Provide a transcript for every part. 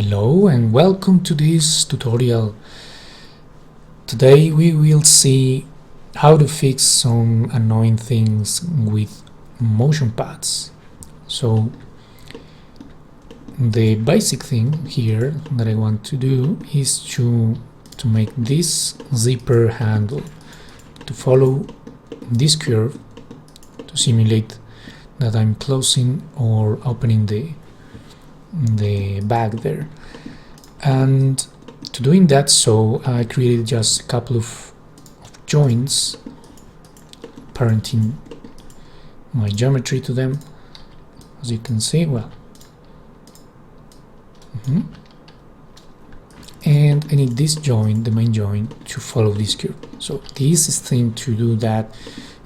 Hello and welcome to this tutorial. Today we will see how to fix some annoying things with motion paths. So the basic thing here that I want to do is to make this zipper handle to follow this curve to simulate that I'm closing or opening the bag there. And to doing that, so I created just a couple of joints parenting my geometry to them, as you can see. Well, and I need this joint, the main joint, to follow this curve. So the easiest thing to do that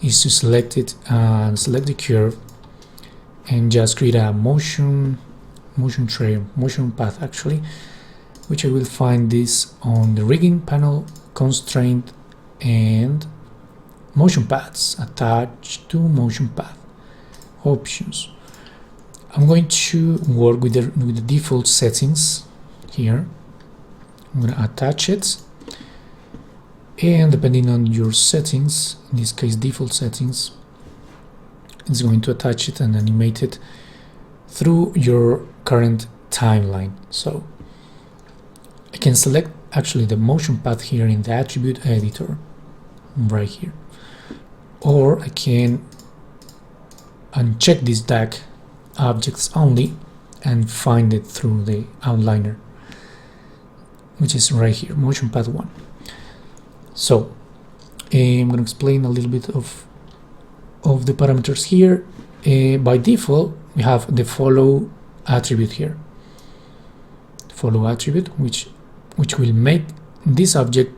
is to select it and select the curve and just create a motion path actually, which I will find this on the rigging panel, constraint, and motion paths, attached to motion path options. I'm going to work with the default settings here. I'm going to attach it, and depending on your settings, in this case default settings, it's going to attach it and animate it through your current timeline. So I can select actually the motion path here in the attribute editor right here, or I can uncheck this DAG objects only and find it through the outliner, which is right here, motion path 1. So I'm going to explain a little bit of the parameters here. By default we have the follow attribute here, follow attribute, which will make this object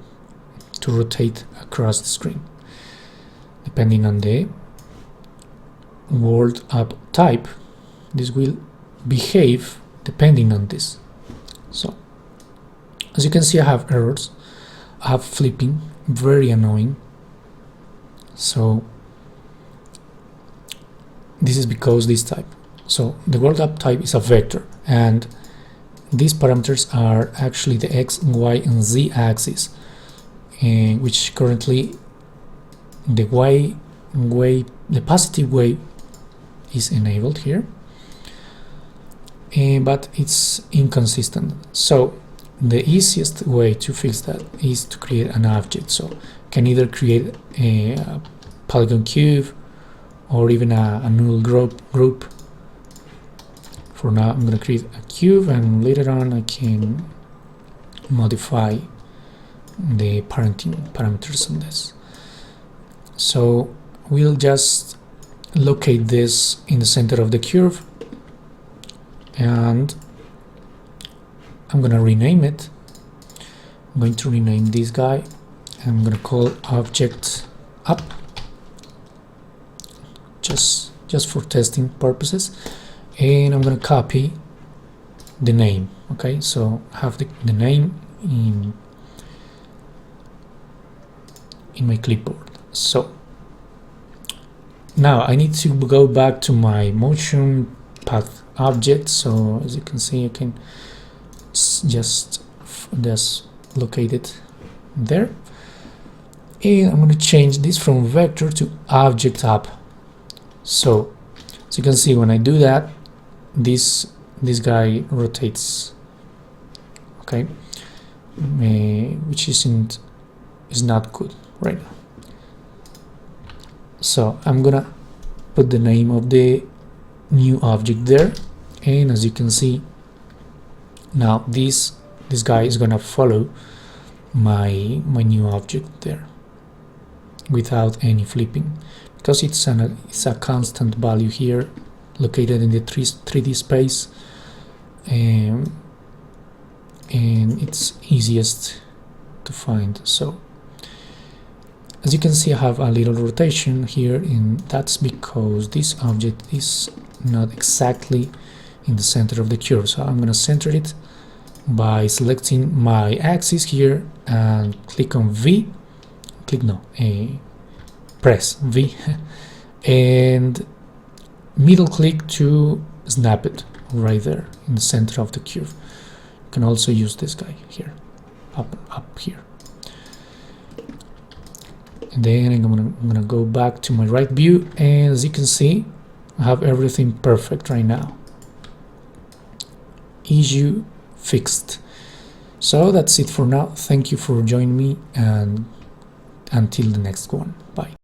to rotate across the screen. Depending on the world up type, this will behave depending on this. So as you can see, I have errors, I have flipping, very annoying. So this is because this type. So the world up type is a vector, and these parameters are actually the X, Y, and Z axis, which currently the positive wave is enabled here, but it's inconsistent. So the easiest way to fix that is to create an object. So you can either create a polygon cube or even a null group. For now I'm going to create a cube, and later on I can modify the parenting parameters on this. So we'll just locate this in the center of the curve, and I'm going to rename it. I'm going to rename this guy, and I'm going to call object up, just for testing purposes. And I'm going to copy the name. Okay, so I have the name in my clipboard. So now I need to go back to my motion path object. So as you can see, I can just locate it there, and I'm going to change this from vector to object up. So as you can see, when I do that, this guy rotates, okay, which is not good right now. So I'm gonna put the name of the new object there, and as you can see now, this guy is gonna follow my new object there without any flipping, because it's a constant value here located in the 3D space, and it's easiest to find. So as you can see, I have a little rotation here, and that's because this object is not exactly in the center of the curve. So I'm going to center it by selecting my axis here and click on V, press V and middle click to snap it right there in the center of the curve. can also use this guy here, up here. And then I'm gonna go back to my right view, and as you can see, I have everything perfect right now. Issue fixed. So that's it for now. Thank you for joining me, and until the next one. Bye.